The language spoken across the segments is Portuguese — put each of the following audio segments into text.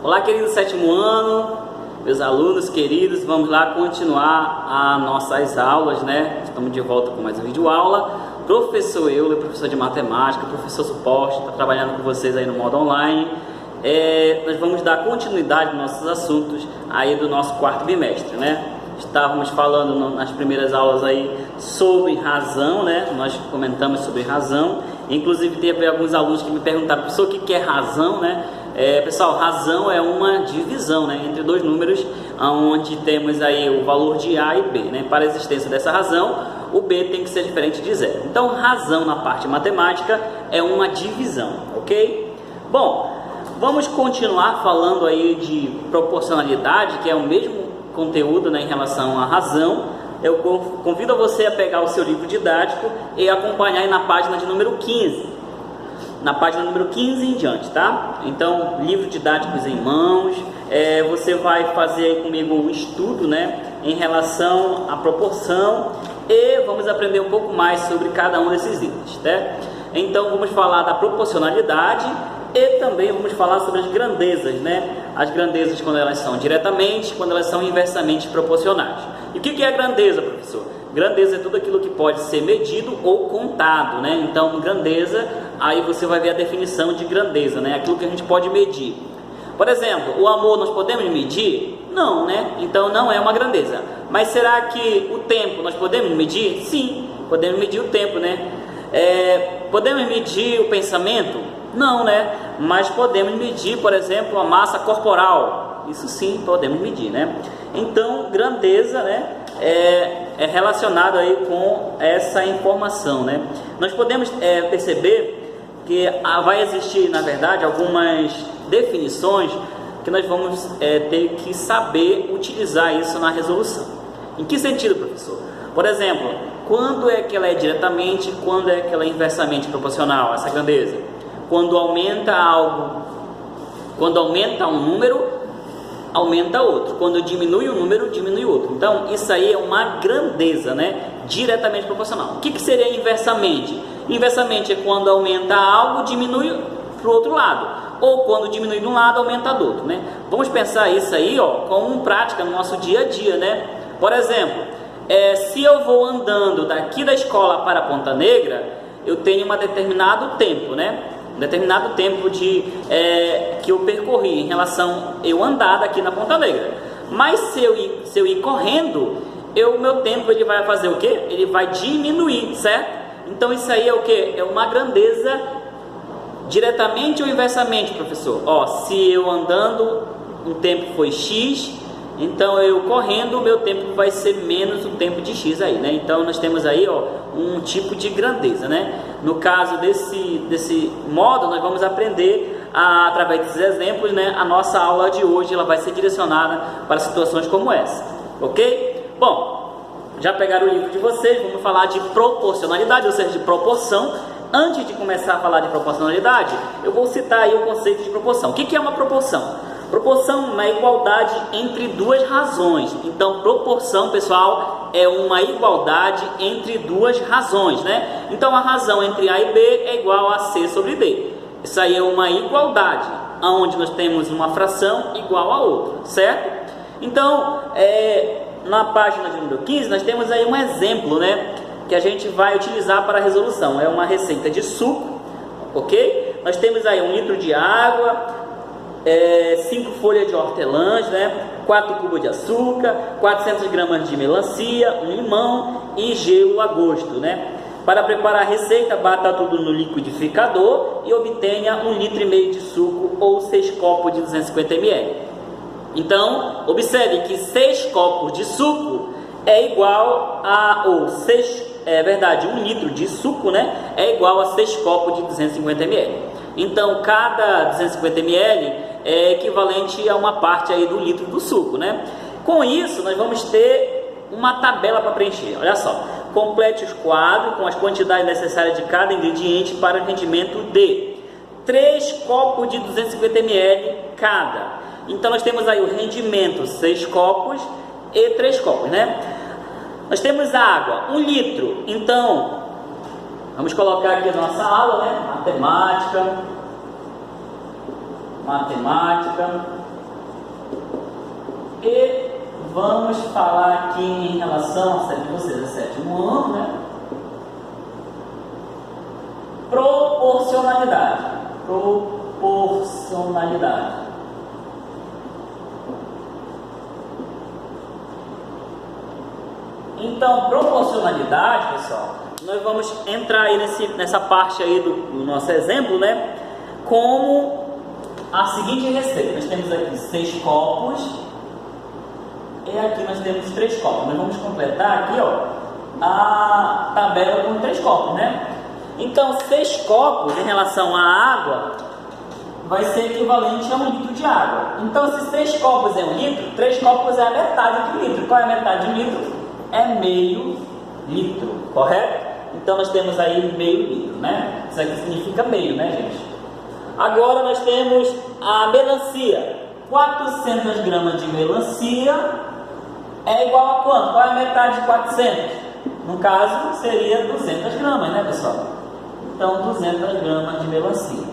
Olá, querido sétimo ano, meus alunos queridos, vamos lá continuar as nossas aulas, né? Estamos de volta com mais uma videoaula. Professor Euler, professor de matemática, professor suporte, está trabalhando com vocês aí no modo online. Nós vamos dar continuidade nos nossos assuntos aí do nosso quarto bimestre, né? Estávamos falando nas primeiras aulas aí sobre razão, né? Nós comentamos sobre razão. Inclusive teve alguns alunos que me perguntaram, professor, o que é razão, né? Pessoal, razão é uma divisão, né, entre dois números, onde temos aí o valor de A e B, né? Para a existência dessa razão, o B tem que ser diferente de zero. Então, razão na parte matemática é uma divisão, ok? Bom, vamos continuar falando aí de proporcionalidade, que é o mesmo conteúdo, né, em relação à razão. Eu convido você a pegar o seu livro didático e acompanhar aí na página de número 15. Na página número 15 em diante, tá? Então, livro didáticos em mãos, você vai fazer aí comigo um estudo, né, em relação à proporção e vamos aprender um pouco mais sobre cada um desses itens, né? Então, vamos falar da proporcionalidade e também vamos falar sobre as grandezas, né? As grandezas quando elas são diretamente, quando elas são inversamente proporcionais. E o que é a grandeza, professor? Grandeza é tudo aquilo que pode ser medido ou contado, né? Então, grandeza, aí você vai ver a definição de grandeza, né? Aquilo que a gente pode medir. Por exemplo, o amor nós podemos medir? Não, né? Então, não é uma grandeza. Mas será que o tempo nós podemos medir? Sim, podemos medir o tempo, né? Podemos medir o pensamento? Não, né? Mas podemos medir, por exemplo, a massa corporal. Isso sim, podemos medir, né? Então, grandeza, né, é relacionado aí com essa informação, né? Nós podemos perceber que vai existir, na verdade, algumas definições que nós vamos ter que saber utilizar isso na resolução. Em que sentido, professor? Por exemplo, quando é que ela é diretamente, quando é que ela é inversamente proporcional, essa grandeza? Quando aumenta algo, quando aumenta um número, aumenta outro. Quando diminui um número, diminui outro. Então, isso aí é uma grandeza, né? Diretamente proporcional. O que seria inversamente? Inversamente é quando aumenta algo, diminui para o outro lado. Ou quando diminui de um lado, aumenta do outro, né? Vamos pensar isso aí, ó, como prática no nosso dia a dia, né? Por exemplo, se eu vou andando daqui da escola para a Ponta Negra, eu tenho um determinado tempo, né? Determinado tempo que eu percorri em relação eu andar daqui na Ponta Negra. Mas se eu ir correndo, meu tempo ele vai fazer o quê? Ele vai diminuir, certo? Então isso aí é o quê? É uma grandeza diretamente ou inversamente, professor? Ó, se eu andando o tempo foi X, então eu correndo o meu tempo vai ser menos o tempo de X aí, né? Então nós temos aí, ó, um tipo de grandeza, né? No caso desse modo, nós vamos aprender através desses exemplos, né? A nossa aula de hoje ela vai ser direcionada para situações como essa, ok? Bom, já pegaram o livro de vocês, vamos falar de proporcionalidade, ou seja, de proporção. Antes de começar a falar de proporcionalidade, eu vou citar aí o conceito de proporção. O que é uma proporção? Proporção é uma igualdade entre duas razões. Então, proporção, pessoal, é uma igualdade entre duas razões, né? Então, a razão entre A e B é igual a C sobre D. Isso aí é uma igualdade, onde nós temos uma fração igual a outra, certo? Então, na página de número 15, nós temos aí um exemplo, né, que a gente vai utilizar para a resolução. É uma receita de suco, ok? Nós temos aí 1 litro de água, 5 folhas de hortelãs, né? 4 cubos de açúcar, 400 gramas de melancia, um limão e gelo a gosto, né? Para preparar a receita, bata tudo no liquidificador e obtenha 1,5 litro de suco ou 6 copos de 250 ml. Então, observe que 6 copos de suco é igual a, ou 1 litro de suco, né? É igual a 6 copos de 250 ml. Então, cada 250 ml é equivalente a uma parte aí do litro do suco, né? Com isso, nós vamos ter uma tabela para preencher. Olha só, complete os quadros com as quantidades necessárias de cada ingrediente para o rendimento de 3 copos de 250 ml cada. Então, nós temos aí o rendimento 6 copos e 3 copos, né? Nós temos água, 1 litro. Então, vamos colocar aqui a nossa aula, né? Matemática. E vamos falar aqui em relação, se vocês é sétimo ano, né? Proporcionalidade. Proporcionalidade. Então, proporcionalidade, pessoal, nós vamos entrar aí nessa parte aí do nosso exemplo, né? Como a seguinte receita. Nós temos aqui 6 copos e aqui nós temos 3 copos. Nós vamos completar aqui, ó, a tabela com 3 copos, né? Então, 6 copos em relação à água vai ser equivalente a 1 litro de água. Então, se 6 copos é 1 litro, 3 copos é a metade de 1 litro. Qual é a metade de 1 litro? É meio litro, correto? Então, nós temos aí meio litro, né? Isso aqui significa meio, né, gente? Agora, nós temos a melancia. 400 gramas de melancia é igual a quanto? Qual é a metade de 400? No caso, seria 200 gramas, né, pessoal? Então, 200 gramas de melancia.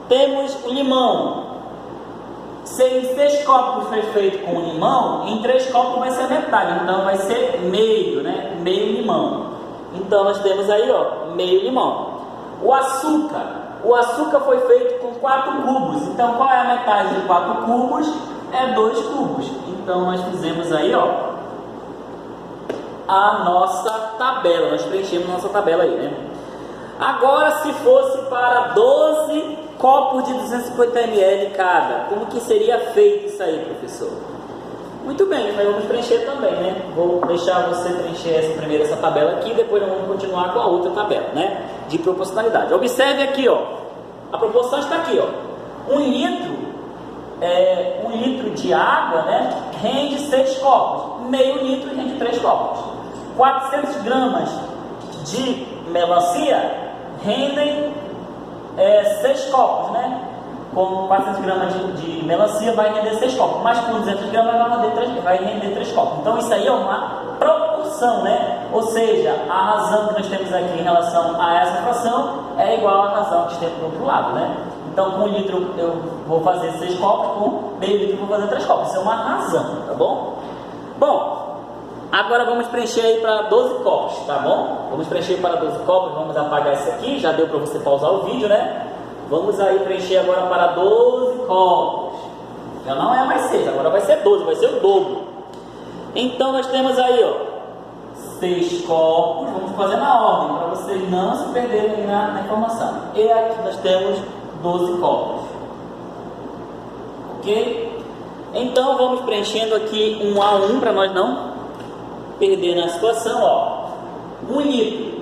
Temos o limão. Se em 6 copos foi feito com limão, em 3 copos vai ser metade. Então, vai ser meio, né? Meio limão. Então, nós temos aí, ó, meio limão. O açúcar. O açúcar foi feito com 4 cubos. Então, qual é a metade de 4 cubos? É 2 cubos. Então, nós fizemos aí, ó, a nossa tabela. Nós preenchemos nossa tabela aí, né? Agora, se fosse para 12 copos de 250 ml cada, como que seria feito isso aí, professor? Muito bem, nós vamos preencher também, né? Vou deixar você preencher primeiro essa tabela aqui, depois nós vamos continuar com a outra tabela, né? De proporcionalidade. Observe aqui, ó. A proporção está aqui, ó. 1 litro de água, né? Rende 6 copos. Meio litro rende 3 copos. 400 gramas de melancia rendem 6 copos, né? Com 400 gramas de melancia vai render 6 copos, mas com 200 gramas vai render 3 copos. Então isso aí é uma proporção, né? Ou seja, a razão que nós temos aqui em relação a essa fração é igual à razão que temos do outro lado, né? Então com 1 litro eu vou fazer 6 copos, com meio litro eu vou fazer 3 copos. Isso é uma razão, tá bom? Bom, agora vamos preencher aí para 12 copos, tá bom? Vamos preencher para 12 copos, vamos apagar isso aqui, já deu para você pausar o vídeo, né? Vamos aí preencher agora para 12 copos. Já não é mais 6, agora vai ser 12, vai ser o dobro. Então nós temos aí, ó, 6 copos, vamos fazer na ordem, para vocês não se perderem na informação. E aqui nós temos 12 copos. Ok? Então vamos preenchendo aqui um a um, para nós não perder na situação, ó. 1 litro.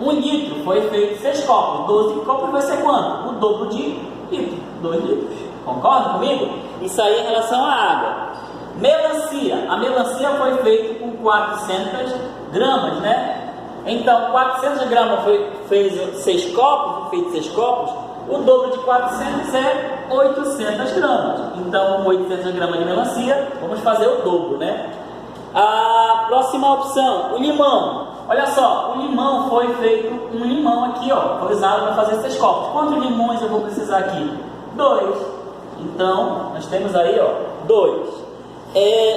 1 litro foi feito 6 copos. 12 copos vai ser quanto? O dobro de litro. 2 litros. Concorda comigo? Isso aí em relação à água. Melancia. A melancia foi feita com 400 gramas, né? Então, 400 gramas fez 6 copos, feito 6 copos. O dobro de 400 é 800 gramas. Então, com 800 gramas de melancia, vamos fazer o dobro, né? A próxima opção, o limão. Olha só, o limão foi feito, um limão aqui, ó, foi usado para fazer 6 copos. Quantos limões eu vou precisar aqui? 2. Então, nós temos aí, ó, 2.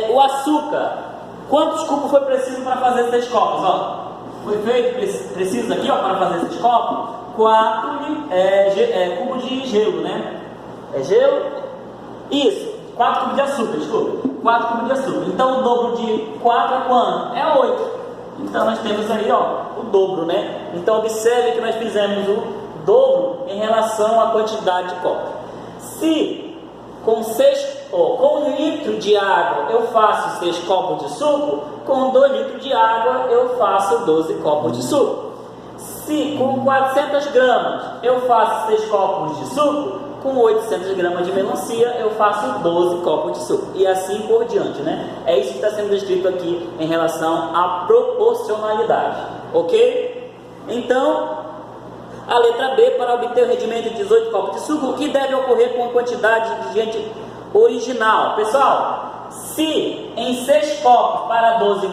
O açúcar. Quantos cubos foi preciso para fazer 6 copos? Ó, foi feito, preciso aqui, ó, para fazer 6 copos, 4 cubos de gelo, né? É gelo? Isso, 4 cubos de açúcar, desculpa. 4 cubos de açúcar. Então, o dobro de 4 é quanto? É 8. Então, nós temos aí, ó, o dobro, né? Então, observe que nós fizemos o dobro em relação à quantidade de copos. Se com 1 litro de água eu faço 6 copos de suco, com 2 litros de água eu faço 12 copos de suco. Se com 400 gramas eu faço 6 copos de suco, com 800 gramas de melancia eu faço 12 copos de suco. E assim por diante, né? É isso que está sendo descrito aqui em relação à proporcionalidade. Ok? Então, a letra B, para obter o rendimento de 18 copos de suco, o que deve ocorrer com a quantidade de gente original? Pessoal, se em 6 copos para 12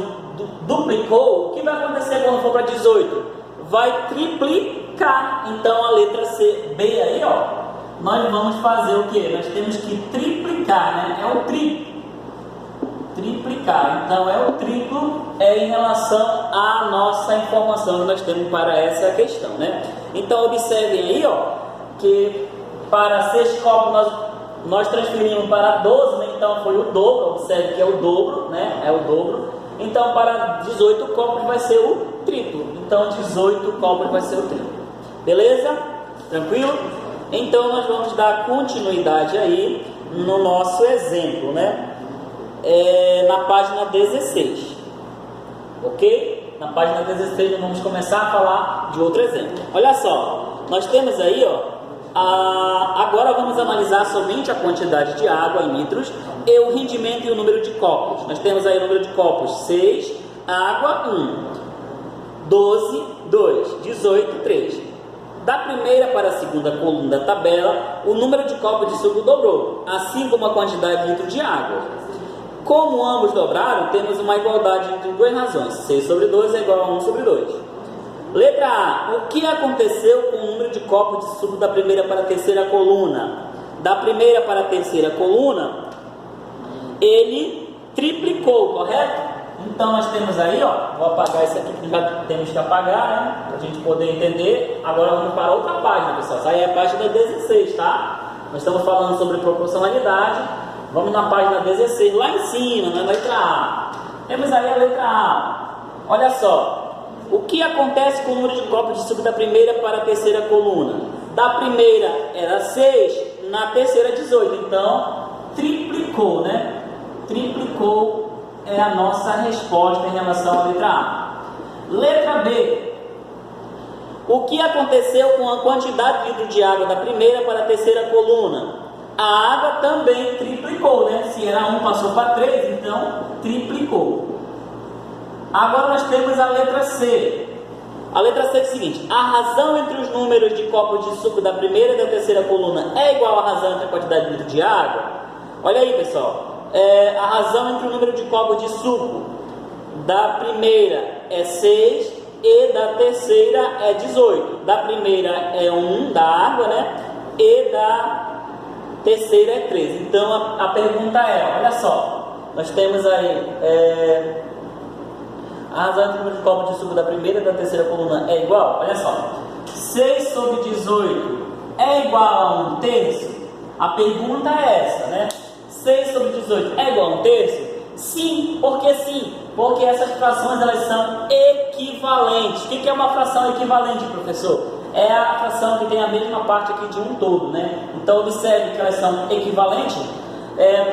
duplicou, o que vai acontecer quando for para 18? Vai triplicar. Então, a letra C, B aí, ó, nós vamos fazer o que? Nós temos que triplicar, né? É o triplo. triplicar. Então é o triplo em relação à nossa informação que nós temos para essa questão, né? Então observem aí, ó, que para 6 copos nós transferimos para 12, né? Então foi o dobro. Observe que é o dobro, né? É o dobro. Então para 18 copos vai ser o triplo. Então 18 copos vai ser o triplo. Beleza? Tranquilo? Então nós vamos dar continuidade aí no nosso exemplo, né? Na página 16, ok? Na página 16 nós vamos começar a falar de outro exemplo. Olha só, nós temos aí, ó, agora vamos analisar somente a quantidade de água em litros e o rendimento e o número de copos. Nós temos aí o número de copos 6, água 1, 12, 2, 18, 3. Da primeira para a segunda coluna da tabela, o número de copos de suco dobrou, assim como a quantidade de litros de água. Como ambos dobraram, temos uma igualdade entre duas razões. 6 sobre 2 é igual a 1 sobre 2. Letra A. O que aconteceu com o número de copos de suco da primeira para a terceira coluna? Da primeira para a terceira coluna, ele triplicou, correto? Então nós temos aí, ó, vou apagar isso aqui que já temos que apagar, né? Para a gente poder entender. Agora vamos para outra página, pessoal. Essa aí é a página 16, tá? Nós estamos falando sobre proporcionalidade. Vamos na página 16, lá em cima, na letra A. Temos aí a letra A. Olha só. O que acontece com o número de copos de suco da primeira para a terceira coluna? Da primeira era 6, na terceira 18. Então, triplicou, né? Triplicou é a nossa resposta em relação à letra A. Letra B. O que aconteceu com a quantidade de litro de água da primeira para a terceira coluna? A água também triplicou, né? Se era 1, passou para 3, então triplicou. Agora nós temos a letra C. A letra C é o seguinte: a razão entre os números de copos de suco da primeira e da terceira coluna é igual à razão entre a quantidade de litro de água? Olha aí, pessoal. A razão entre o número de copos de suco da primeira é 6 e da terceira é 18. Da primeira é 1 da água, né? E da terceira é 3. Então a pergunta é, olha só, nós temos aí a razão entre o número de copos de suco da primeira e da terceira coluna é igual? Olha só, 6 sobre 18 é igual a 1/3? A pergunta é essa, né? 6 sobre 18 é igual a 1/3? Sim, porque sim, porque essas frações elas são equivalentes. O que é uma fração equivalente, professor? É a fração que tem a mesma parte aqui de um todo, né? Então observe que elas são equivalentes.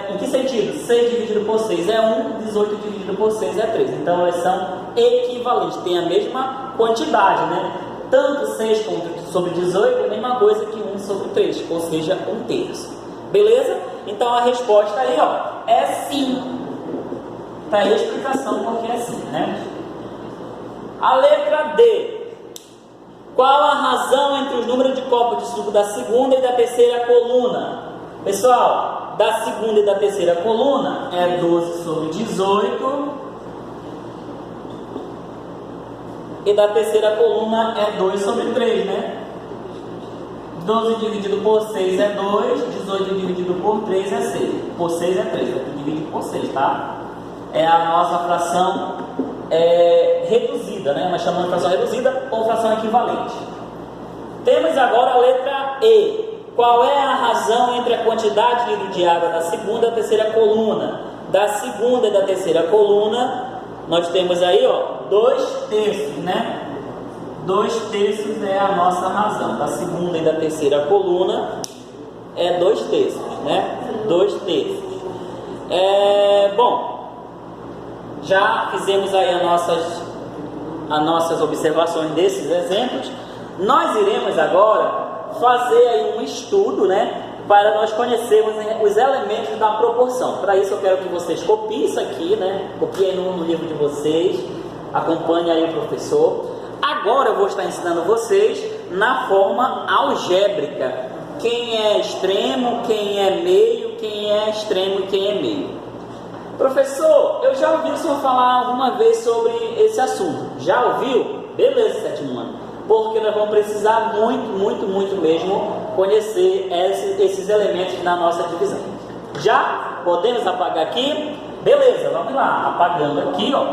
Em que sentido? 6 dividido por 6 é 1, 18 dividido por 6 é 3. Então elas são equivalentes, tem a mesma quantidade, né? Tanto 6 sobre 18 é a mesma coisa que 1 sobre 3, ou seja, 1/3. Beleza? Então a resposta aí, ó, é sim. Tá aí a explicação porque é sim, né? A letra D. Qual a razão entre os números de copos de suco da segunda e da terceira coluna? Pessoal, da segunda e da terceira coluna é 12 sobre 18. E da terceira coluna é 2 sobre 3, né? 12 dividido por 6 é 2, 18 dividido por 3 é 6. Por 6 é 3, é dividido por 6, tá? É a nossa fração reduzida, né? Nós chamamos de fração reduzida ou fração equivalente. Temos agora a letra E. Qual é a razão entre a quantidade de litro de água da segunda e da terceira coluna? Da segunda e da terceira coluna, nós temos aí, ó, 2/3, né? 2/3 é a nossa razão. Da segunda e da terceira coluna é 2/3, né? 2/3. Bom, já fizemos aí as nossas observações desses exemplos. Nós iremos agora fazer aí um estudo, né? Para nós conhecermos os elementos da proporção. Para isso eu quero que vocês copiem isso aqui, né? Copiem no livro de vocês. Acompanhe aí o professor. Agora eu vou estar ensinando vocês na forma algébrica. Quem é extremo, quem é meio, quem é extremo e quem é meio. Professor, eu já ouvi o senhor falar alguma vez sobre esse assunto. Já ouviu? Beleza, sétimo ano. Porque nós vamos precisar muito mesmo conhecer esses elementos na nossa divisão. Já podemos apagar aqui. Beleza, vamos lá, apagando aqui, ó.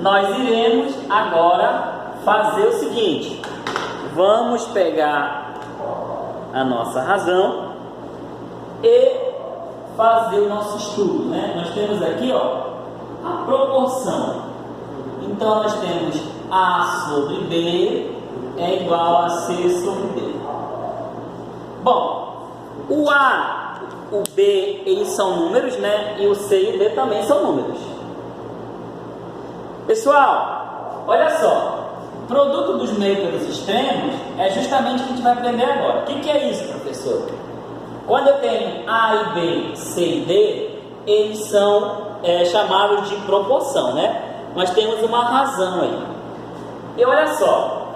Nós iremos agora fazer o seguinte: vamos pegar a nossa razão e fazer o nosso estudo, né? Nós temos aqui, ó, a proporção. Então nós temos A sobre B é igual a C sobre B. Bom, o A, o B, eles são números, né? E o C e o D também são números. Pessoal, olha só. O produto dos meios pelos extremos é justamente o que a gente vai aprender agora. O que é isso, professor? Quando eu tenho A e B, C e D, eles são chamados de proporção, né? Nós temos uma razão aí. E olha só,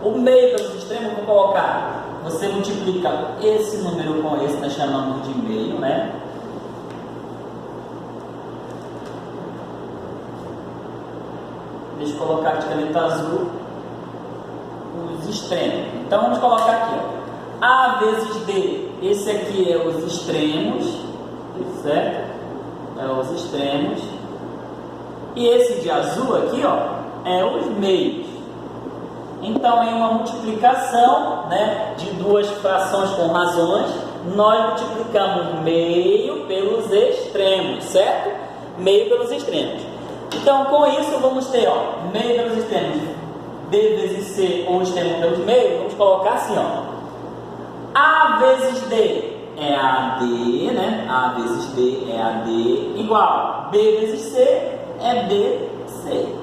o meio pelos extremos, eu vou colocar, você multiplica esse número com esse, nós chamamos de meio, né? Deixa eu colocar aqui de caneta azul os extremos. Então vamos colocar aqui, ó, A vezes D. Esse aqui é os extremos, certo? É os extremos. E esse de azul aqui, ó, é os meios. Então, em uma multiplicação, né, de duas frações com razões, nós multiplicamos meio pelos extremos, certo? Meio pelos extremos. Então, com isso, vamos ter, ó, meio pelos extremos, D vezes C, ou extremo pelos meios, vamos colocar assim, ó. A vezes D é AD, né? A vezes D é AD, igual B vezes C é BC.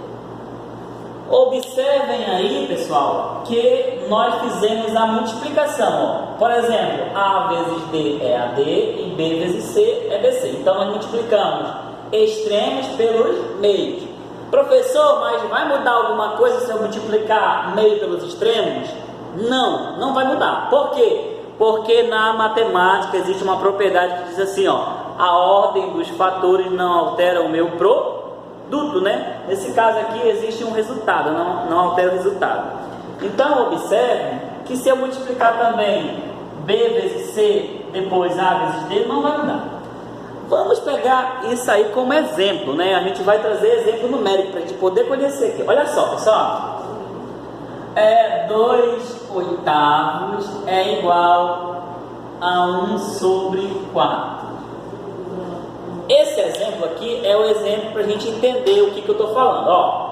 Observem aí, pessoal, que nós fizemos a multiplicação, ó. Por exemplo, A vezes D é AD e B vezes C é BC. Então, nós multiplicamos extremos pelos meios. Professor, mas vai mudar alguma coisa se eu multiplicar meio pelos extremos? Não, não vai mudar. Por quê? Porque na matemática existe uma propriedade que diz assim, ó, a ordem dos fatores não altera o meu produto, né? Nesse caso aqui existe um resultado, não altera o resultado. Então observe que se eu multiplicar também B vezes C, depois A vezes D, não vai mudar. Vamos pegar isso aí como exemplo, né? A gente vai trazer exemplo numérico para a gente poder conhecer aqui. Olha só, pessoal. 2/8 é igual a 1 sobre 4. Esse exemplo aqui é o exemplo para a gente entender o que eu estou falando. Ó,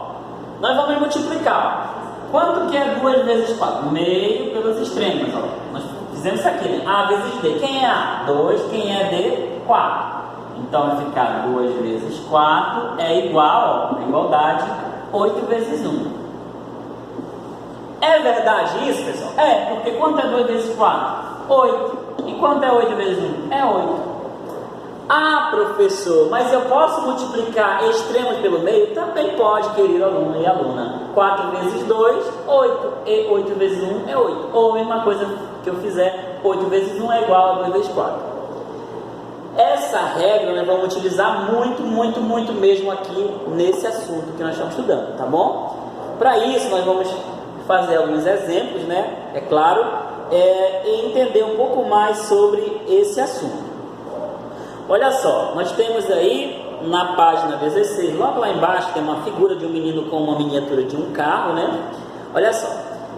nós vamos multiplicar. Quanto que é 2 vezes 4? Meio pelos extremos. Ó. Nós fizemos isso aqui, né? A vezes D. Quem é A? 2. Quem é D? 4. Então vai ficar 2 vezes 4 é igual, ó, a igualdade, 8 vezes 1. É verdade isso, pessoal? É, porque quanto é 2 vezes 4? 8. E quanto é 8 vezes 1? É 8. Ah, professor, mas eu posso multiplicar extremos pelo meio? Também pode, querido aluno e aluna. 4 vezes 2, 8. E 8 vezes 1 é 8. Ou a mesma coisa que eu fizer, 8 vezes 1 é igual a 2 vezes 4. Essa regra nós vamos utilizar muito mesmo aqui nesse assunto que nós estamos estudando, tá bom? Para isso nós vamos fazer alguns exemplos, né? É claro, e entender um pouco mais sobre esse assunto. Olha só, nós temos aí na página 16, logo lá embaixo tem uma figura de um menino com uma miniatura de um carro, né? Olha só,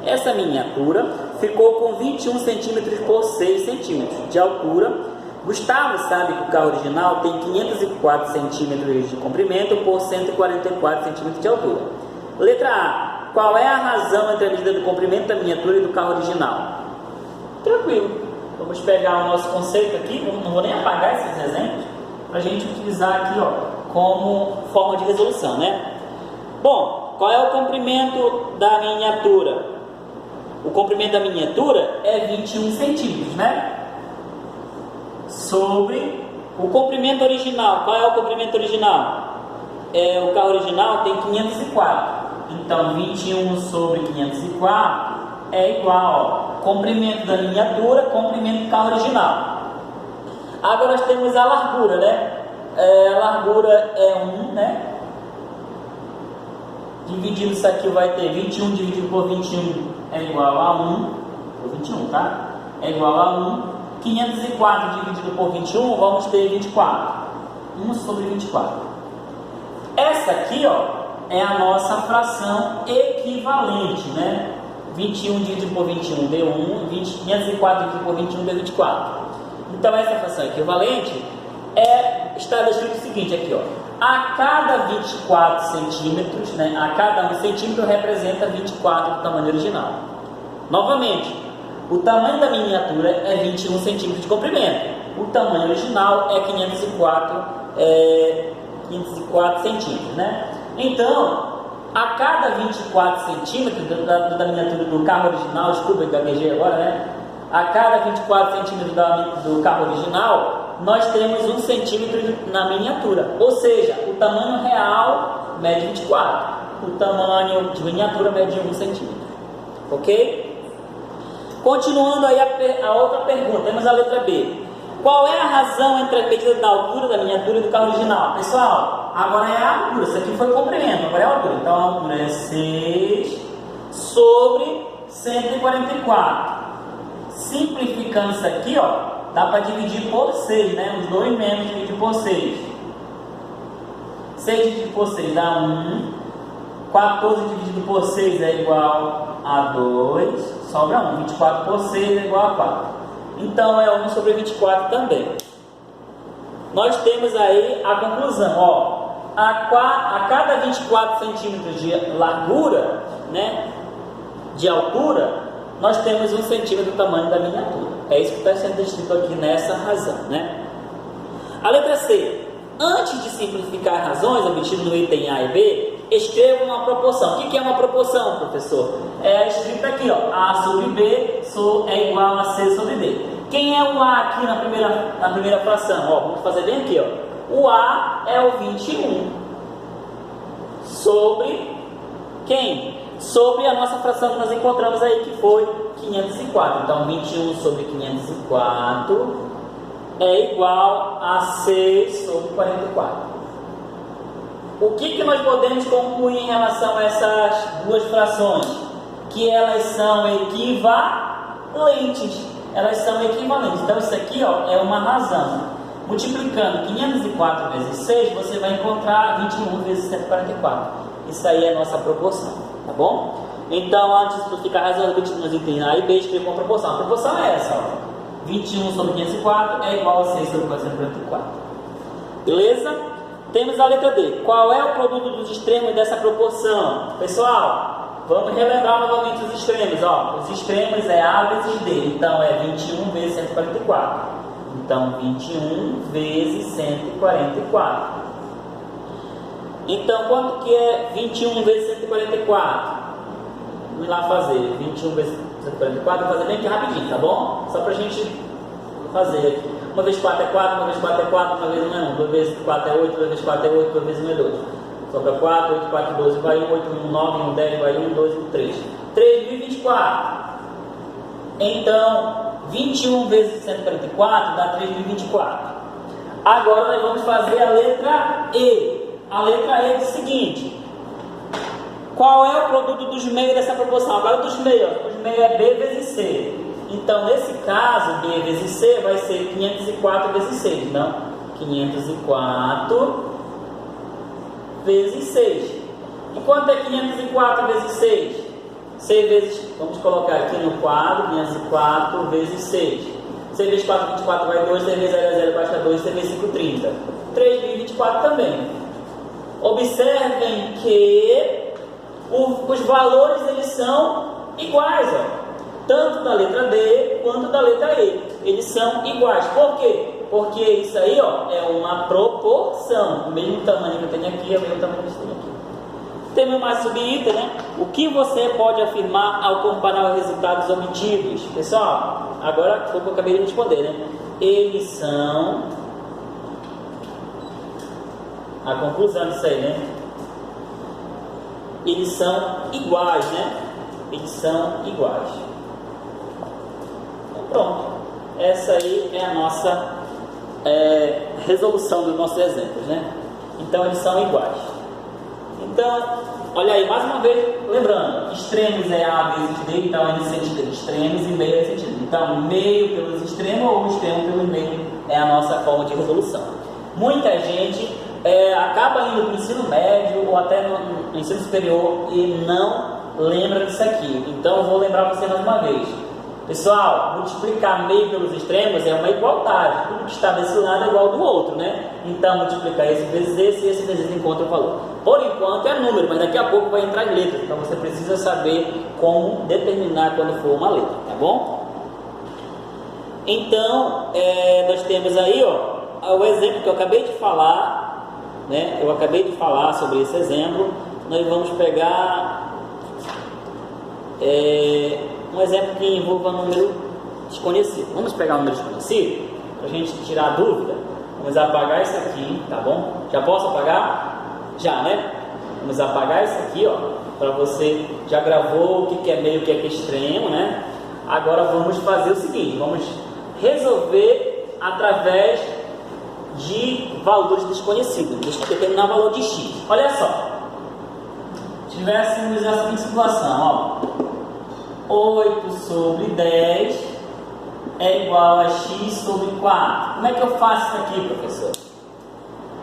essa miniatura ficou com 21 centímetros por 6 centímetros de altura. Gustavo sabe que o carro original tem 504 centímetros de comprimento por 144 centímetros de altura. Letra A. Qual é a razão entre a medida do comprimento da miniatura e do carro original? Tranquilo. Vamos pegar o nosso conceito aqui, não vou nem apagar esses exemplos, para a gente utilizar aqui, ó, como forma de resolução, né? Bom, qual é o comprimento da miniatura? O comprimento da miniatura é 21 centímetros, né? Sobre o comprimento original. Qual é o comprimento original? O carro original tem 504. Então, 21 sobre 504 é igual, ó, comprimento da miniatura, comprimento do carro original. Agora nós temos a largura, né? A largura é 1, né? Dividindo isso aqui vai ter 21 dividido por 21 é igual a 1. Por 21, tá? É igual a 1. 504 dividido por 21, vamos ter 24. 1 sobre 24. Essa aqui, ó, é a nossa fração equivalente, né? 21 dividido por 21 deu 1, 504 dividido por 21 deu 24. Então, essa fração equivalente está descrito o seguinte aqui, ó. A cada 24 centímetros, né, a cada 1 centímetro representa 24 do tamanho original. Novamente, o tamanho da miniatura é 21 centímetros de comprimento. O tamanho original é 504 centímetros, né? Então, a cada 24 centímetros da miniatura do carro original, desculpa, eu gaguejei agora, né? A cada 24 centímetros do carro original, nós temos 1 centímetro na miniatura. Ou seja, o tamanho real mede 24. O tamanho de miniatura mede 1 centímetro. Ok? Continuando aí a outra pergunta, temos a letra B. Qual é a razão entre a medida da altura da miniatura e do carro original? Pessoal, agora é a altura. Isso aqui foi o comprimento, agora é a altura. Então a altura é 6 sobre 144. Simplificando isso aqui, ó, dá para dividir por 6, né? Os 2 membros dividir por 6. 6 dividido por 6 dá 1. 14 dividido por 6 é igual a 2. Sobra 1. 24 por 6 é igual a 4. Então é 1 sobre 24 também. Nós temos aí a conclusão, ó. A cada 24 centímetros de largura, né, de altura, nós temos 1 centímetro do tamanho da miniatura. É isso que está sendo descrito aqui nessa razão, né? A letra C. Antes de simplificar razões obtidas no item A e B, escreva uma proporção. O que é uma proporção, professor? É escrito aqui, ó. A sobre B é igual a C sobre D. Quem é o A aqui na primeira fração? Ó, vamos fazer bem aqui, ó. O A é o 21 sobre quem? Sobre a nossa fração que nós encontramos aí, que foi 504. Então, 21 sobre 504 é igual a 6 sobre 44. O que nós podemos concluir em relação a essas duas frações? Que elas são equivalentes. Elas são equivalentes. Então, isso aqui, ó, é uma razão. Multiplicando 504 vezes 6, você vai encontrar 21 vezes 144. Isso aí é a nossa proporção, tá bom? Então, antes de simplificar a razão, nós entendemos A e B, escreva uma proporção. A proporção é essa, ó. 21 sobre 504 é igual a 6 sobre 444. Beleza? Temos a letra D. Qual é o produto dos extremos dessa proporção? Pessoal, vamos relembrar novamente os extremos, ó. Os extremos é A vezes D. Então, é 21 vezes 144. Então, 21 vezes 144. Então, quanto que é 21 vezes 144? Vamos lá fazer 21 vezes 144, vou fazer bem aqui rapidinho, tá bom? Só pra gente fazer aqui. 1 vezes 4 é 4, 1 vezes 4 é 4, 1 vezes 1 é 1, 2 vezes 4 é 8, 2 vezes 4 é 8, 2 vezes 1 é 2. Sobra 4, 8, 4, 12 vai 1, 8, 1, 9, 1, 10 vai 1, 2, 1, 3. 3.024. Então, 21 vezes 144 dá 3.024. Agora nós vamos fazer a letra E. A letra E é o seguinte. Qual é o produto dos meios dessa proporção? Agora dos meios. Os meios é B vezes C. Então, nesse caso, B vezes C vai ser 504 vezes 6. Então, 504 vezes 6. E quanto é 504 vezes 6? 6 vezes, vamos colocar aqui no quadro, 504 vezes 6. 6 vezes 4, 24 vai 2, 6 vezes 0 é 0, baixa 2, 6 vezes 5, 30. 3.024 também. Observem que os valores eles são iguais, ó. Tanto da letra D quanto da letra E. Eles são iguais. Por quê? Porque isso aí, ó, é uma proporção. O mesmo tamanho que eu tenho aqui é o mesmo tamanho que eu tenho aqui. Temos mais subitem, né? O que você pode afirmar ao comparar os resultados obtidos? Pessoal, agora foi o que eu acabei de responder, né? Eles são... A conclusão disso aí, né? Eles são iguais, né? Eles são iguais. Então, pronto. Essa aí é a nossa resolução dos nossos exemplos, né? Então, eles são iguais. Então, olha aí, mais uma vez, lembrando, extremos é A vezes D, então é nesse sentido de extremos, e meio é nesse sentido. Então, meio pelos extremos ou extremo pelo meio é a nossa forma de resolução. Muita gente acaba indo para o ensino médio ou até no ensino superior e não lembra disso aqui. Então eu vou lembrar você mais uma vez. Pessoal, multiplicar meio pelos extremos é uma igualdade. Tudo que está desse lado é igual do outro, né? Então multiplicar esse vezes esse e esse vezes esse encontra o valor. Por enquanto é número, mas daqui a pouco vai entrar em letras. Então você precisa saber como determinar quando for uma letra, tá bom? Então nós temos aí, ó, o exemplo que eu acabei de falar, né? Eu acabei de falar sobre esse exemplo. Nós vamos pegar um exemplo que envolva número desconhecido. Vamos pegar um número desconhecido para a gente tirar a dúvida. Vamos apagar isso aqui, tá bom? Já posso apagar? Já, né? Vamos apagar isso aqui, ó, para você já gravou o que é meio, o que é extremo, né? Agora vamos fazer o seguinte, vamos resolver através de valores desconhecidos. Deixa eu determinar o valor de x. Olha só, tivéssemos a seguinte situação, ó. 8 sobre 10 é igual a x sobre 4. Como é que eu faço isso aqui, professor?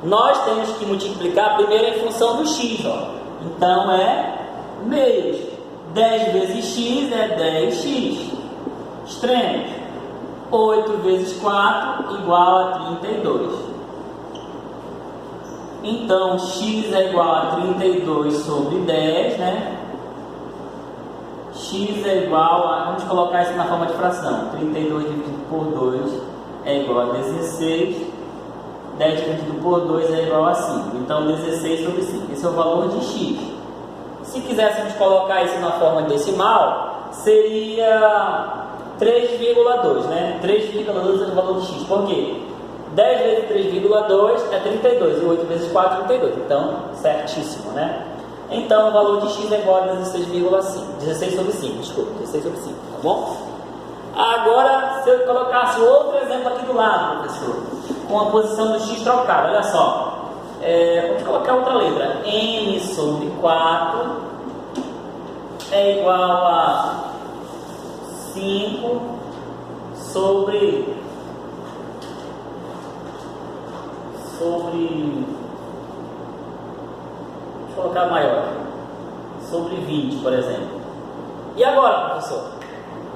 Nós temos que multiplicar primeiro em função do x, ó. Então é meios. 10 vezes x é 10x. Extremos. 8 vezes 4 igual a 32. Então x é igual a 32 sobre 10, né? X é igual a, vamos colocar isso na forma de fração, 32 dividido por 2 é igual a 16, 10 dividido por 2 é igual a 5, então 16 sobre 5, esse é o valor de x. Se quiséssemos colocar isso na forma decimal, seria 3,2, né? 3,2 é o valor de x, por quê? 10 vezes 3,2 é 32, e 8 vezes 4 é 32, então certíssimo, né? Então o valor de x é igual a 16,5, 16 sobre 5, desculpa, 16 sobre 5, tá bom? Agora, se eu colocasse outro exemplo aqui do lado, professor, com a posição do x trocada, olha só, vamos colocar outra letra, n sobre 4 é igual a 5 sobre colocar maior, sobre 20, por exemplo. E agora, professor?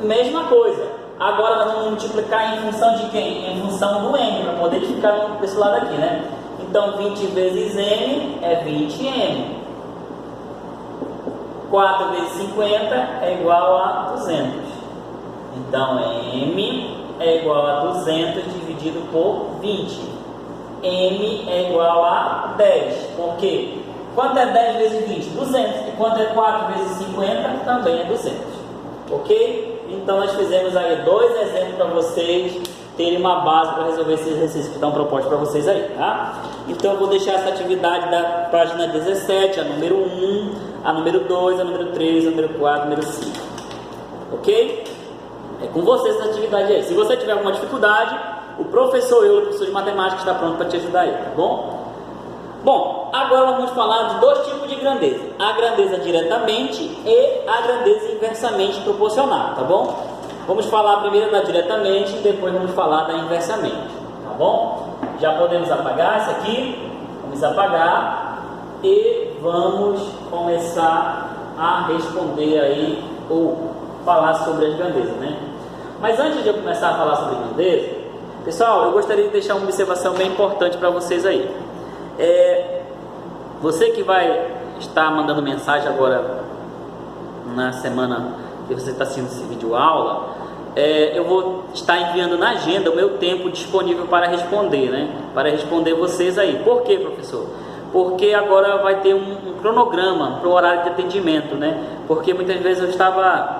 Mesma coisa. Agora nós vamos multiplicar em função de quem? Em função do m, para poder ficar desse lado aqui, né? Então 20 vezes m é 20m. 4 vezes 50 é igual a 200. Então m é igual a 200 dividido por 20. m é igual a 10. Por quê? Quanto é 10 vezes 20? 200. E quanto é 4 vezes 50? Também é 200. Ok? Então nós fizemos aí dois exemplos para vocês terem uma base para resolver esses exercícios que estão propostos para vocês aí, tá? Então eu vou deixar essa atividade da página 17, a número 1, a número 2, a número 3, a número 4, a número 5. Ok? É com vocês essa atividade aí. Se você tiver alguma dificuldade, o professor professor de matemática, está pronto para te ajudar aí, tá bom? Bom, agora vamos falar de dois tipos de grandeza: a grandeza diretamente e a grandeza inversamente proporcional, tá bom? Vamos falar primeiro da diretamente e depois vamos falar da inversamente, tá bom? Já podemos apagar isso aqui, vamos apagar e vamos começar a responder aí ou falar sobre as grandezas, né? Mas antes de eu começar a falar sobre grandeza, pessoal, eu gostaria de deixar uma observação bem importante para vocês aí. Você que vai estar mandando mensagem agora na semana que você está assistindo esse vídeo aula, eu vou estar enviando na agenda o meu tempo disponível para responder, né? Para responder vocês aí. Por quê, professor? Porque agora vai ter um cronograma para o horário de atendimento, né? Porque muitas vezes eu estava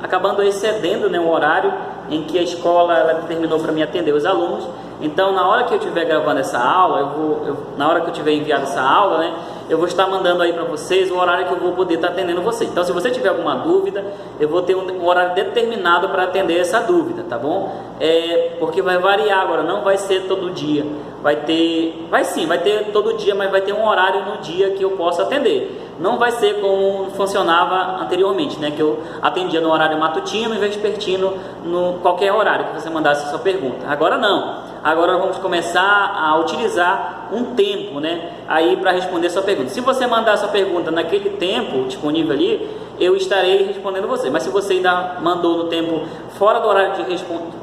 acabando excedendo, né, o horário em que a escola ela determinou para mim atender os alunos. Então, na hora que eu estiver gravando essa aula, na hora que eu tiver enviado essa aula, né, eu vou estar mandando aí para vocês o horário que eu vou poder estar atendendo você. Então, se você tiver alguma dúvida, eu vou ter um horário determinado para atender essa dúvida, tá bom? Porque vai variar agora, não vai ser todo dia. Vai ter todo dia, mas vai ter um horário no dia que eu posso atender. Não vai ser como funcionava anteriormente, né? Que eu atendia no horário matutino e vespertino, no qualquer horário que você mandasse a sua pergunta. Agora não. agora vamos começar a utilizar um tempo, né, aí para responder a sua pergunta. Se você mandar a sua pergunta naquele tempo disponível ali, eu estarei respondendo você. Mas se você ainda mandou no tempo fora do horário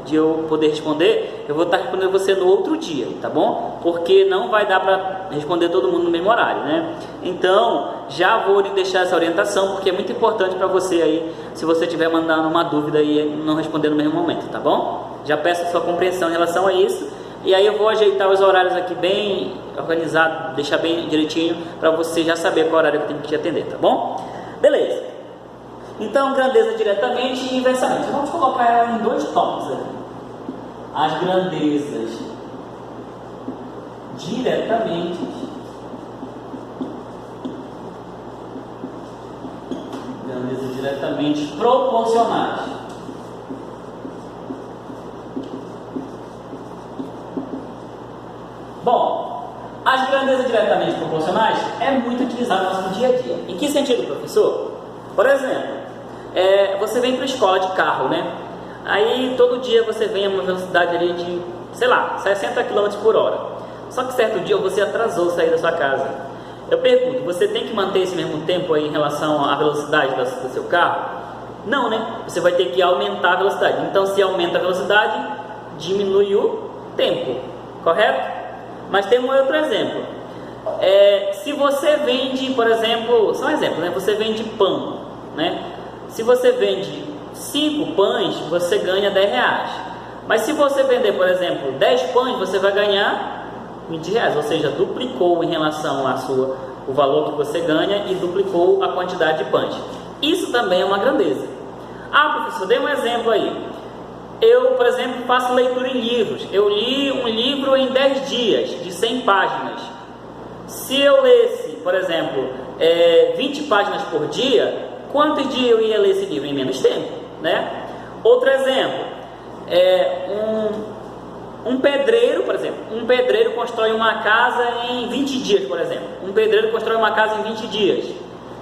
de eu poder responder, eu vou estar respondendo você no outro dia, tá bom? Porque não vai dar para responder todo mundo no mesmo horário, né? Então, já vou lhe deixar essa orientação, porque é muito importante para você aí, se você estiver mandando uma dúvida e não responder no mesmo momento, tá bom? Já peço a sua compreensão em relação a isso. E aí eu vou ajeitar os horários aqui bem organizado, deixar bem direitinho, para você já saber qual horário que eu tenho que te atender, tá bom? Beleza. Então, grandeza diretamente e inversamente. Vamos colocar ela em dois tópicos aqui. As grandezas diretamente proporcionais. Bom, as grandezas diretamente proporcionais é muito utilizado no nosso dia a dia. Em que sentido, professor? Por exemplo, você vem para a escola de carro, né? Aí todo dia você vem a uma velocidade ali de, sei lá, 60 km por hora. Só que certo dia você atrasou sair da sua casa. Eu pergunto, você tem que manter esse mesmo tempo aí em relação à velocidade do seu carro? Não, né? Você vai ter que aumentar a velocidade. Então, se aumenta a velocidade, diminui o tempo, correto? Mas tem um outro exemplo. Se você vende, por exemplo, só um exemplo, né? Você vende pão, né? Se você vende 5 pães, você ganha 10 reais. Mas se você vender, por exemplo, 10 pães, você vai ganhar 20 reais. Ou seja, duplicou em relação o valor que você ganha e duplicou a quantidade de pães. Isso também é uma grandeza. Ah, professor, dê um exemplo aí. Eu, por exemplo, faço leitura em livros. Eu li um livro em 10 dias, de 100 páginas. Se eu lesse, por exemplo, 20 páginas por dia, quantos dias eu ia ler esse livro? Em menos tempo, né? Outro exemplo, um pedreiro, por exemplo, um pedreiro constrói uma casa em 20 dias, por exemplo. Um pedreiro constrói uma casa em 20 dias.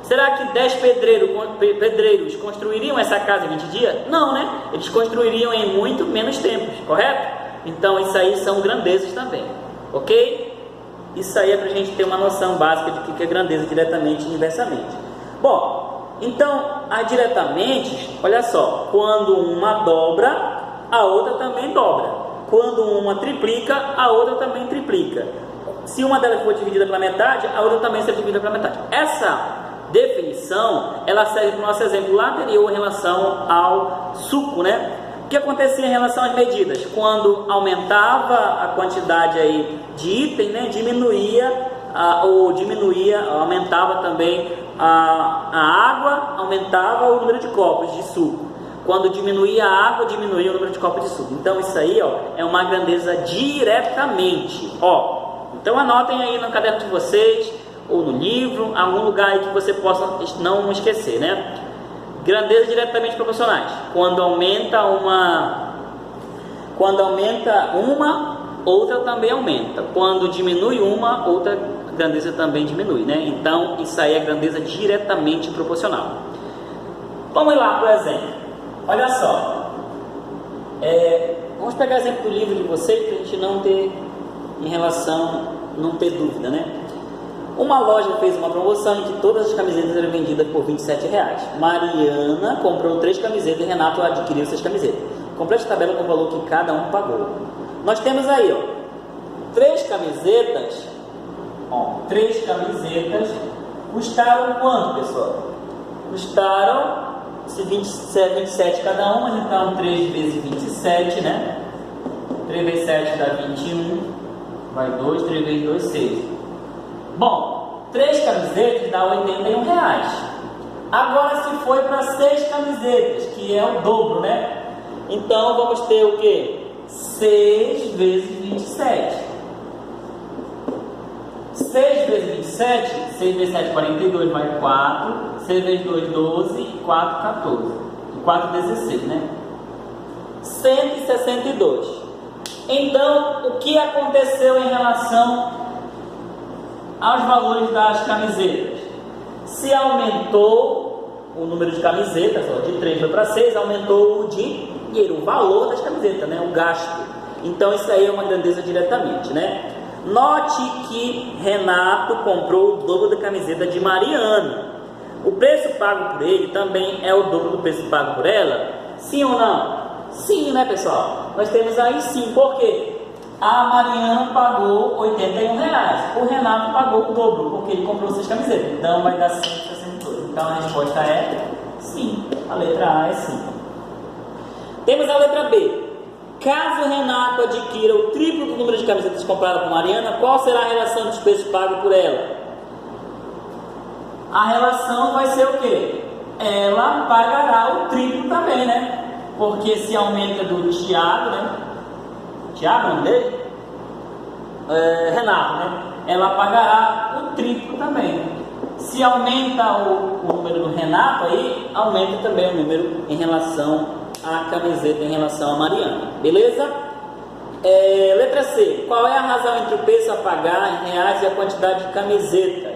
Será que 10 pedreiros construiriam essa casa em 20 dias? Não, né? Eles construiriam em muito menos tempo, correto? Então, isso aí são grandezas também, ok? Isso aí é para a gente ter uma noção básica de que é grandeza diretamente e inversamente. Bom, então, a diretamente, olha só, quando uma dobra, a outra também dobra. Quando uma triplica, a outra também triplica. Se uma delas for dividida pela metade, a outra também será dividida pela metade. Essa definição, ela serve para o nosso exemplo lá anterior em relação ao suco, né? O que acontecia em relação às medidas? Quando aumentava a quantidade aí de item, né, aumentava também a água, aumentava o número de copos de suco. Quando diminuía a água, diminuía o número de copos de suco. Então isso aí, ó, é uma grandeza diretamente, ó. Então anotem aí no caderno de vocês ou no livro, algum lugar aí que você possa não esquecer, né? Grandezas diretamente proporcionais. Quando aumenta uma, outra também aumenta. Quando diminui uma, outra grandeza também diminui, né? Então, isso aí é grandeza diretamente proporcional. Vamos lá, por exemplo. Olha só. Vamos pegar exemplo do livro de vocês para a gente não ter dúvida, né? Uma loja fez uma promoção em que todas as camisetas eram vendidas por R$27. Mariana comprou 3 camisetas e Renato adquiriu 6 camisetas. Complete a tabela com o valor que cada um pagou. Nós temos aí, ó, 3 camisetas. Ó, 3 camisetas custaram quanto, pessoal? Custaram, se 27 cada uma, então 3 vezes 27, né? 3 vezes 7 dá 21. Vai 2, 3 vezes 2, 6. Bom, 3 camisetas dá R$81. Agora se foi para 6 camisetas, que é o dobro, né? Então vamos ter o que? 6 vezes 27. 6 vezes 27, 6 vezes 7, 42, vai 4. 6 vezes 2, 12, e 4, 14. E 4, 16, né? 162. Então, o que aconteceu em relação aos valores das camisetas? Se aumentou o número de camisetas, ó, de 3 foi para 6, aumentou o dinheiro, o valor das camisetas, né, o gasto. Então isso aí é uma grandeza diretamente, né? Note que Renato comprou o dobro da camiseta de Mariana. O preço pago por ele também é o dobro do preço pago por ela? Sim ou não? Sim, né, pessoal? Nós temos aí sim. Por quê? A Mariana pagou R$81. O Renato pagou o dobro, porque ele comprou 6 camisetas. Então vai dar 162. Então a resposta é sim. A letra A é sim. Temos a letra B. Caso Renato adquira o triplo do número de camisetas compradas por Mariana, qual será a relação dos preços pagos por ela? A relação vai ser o quê? Ela pagará o triplo também, né? Porque se aumenta do Tiago, né? Tiago, o nome dele? Renato, né? Ela pagará o triplo também. Se aumenta o número do Renato, aí aumenta também o número em relação à camiseta, em relação a Mariana. Beleza? Letra C. Qual é a razão entre o preço a pagar em reais e a quantidade de camisetas?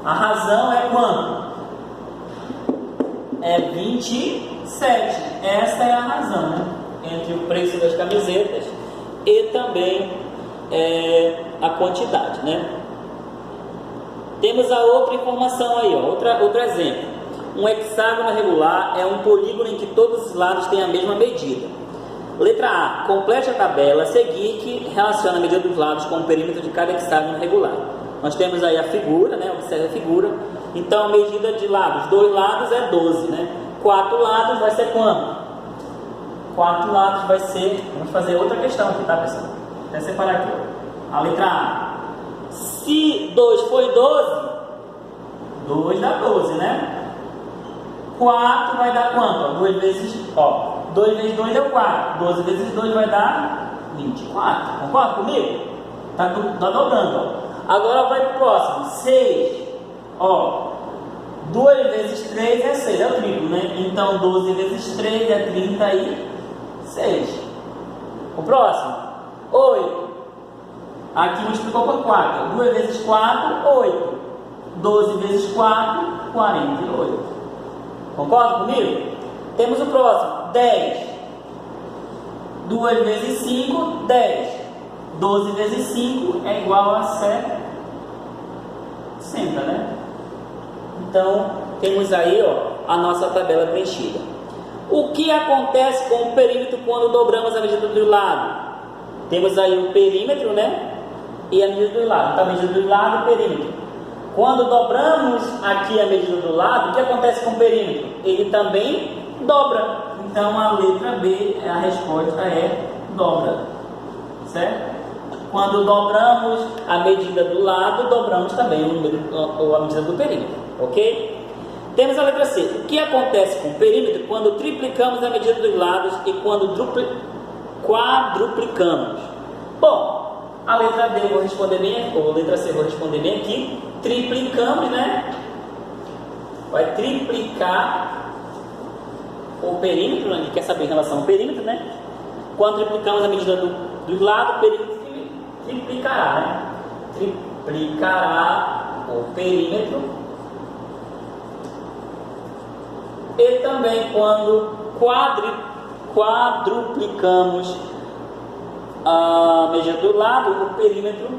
A razão é quanto? É 27. Essa é a razão, né? Entre o preço das camisetas e também a quantidade, né? Temos a outra informação aí, ó, outro exemplo. Um hexágono regular é um polígono em que todos os lados têm a mesma medida. Letra A. Complete a tabela a seguir que relaciona a medida dos lados com o perímetro de cada hexágono regular. Nós temos aí a figura, né? Observe a figura. Então a medida de lados, 2 lados é 12, né? 4 lados vai ser quanto? 4 lados vai ser... Vamos fazer outra questão aqui, tá, pessoal? Até separar aqui, ó. A letra A. Se 2 foi 12, 2 dá 12, né? 4 vai dar quanto? 2 vezes 2 deu 4. 12 vezes 2 vai dar 24. Concorda comigo? Tá dobrando, ó. Agora vai pro próximo. 6. 2 vezes 3 é 6, é o triplo, né? Então 12 vezes 3 é 36. O próximo. 8. Aqui multiplicou por 4. 2 vezes 4, 8. 12 vezes 4, 48. Concorda comigo? Temos o próximo. 10. 2 vezes 5, 10. 12 vezes 5 é igual a 60, né? Então, temos aí, ó, a nossa tabela preenchida. O que acontece com o perímetro quando dobramos a medida do lado? Temos aí o perímetro, né? E a medida do lado. Então, a medida do lado e o perímetro. Quando dobramos aqui a medida do lado, o que acontece com o perímetro? Ele também dobra. Então, a letra B, a resposta é dobra. Certo? Quando dobramos a medida do lado, dobramos também a medida do perímetro. Ok? Temos a letra C. O que acontece com o perímetro quando triplicamos a medida dos lados e quando quadruplicamos? Bom, a letra D eu vou responder bem, ou a letra C eu vou responder bem aqui. Triplicamos, né? Vai triplicar o perímetro, a gente quer saber em relação ao perímetro, né? Quando triplicamos a medida do lado, o perímetro triplicará, né? Triplicará o perímetro. E também quando quadruplicamos a medida do lado, o perímetro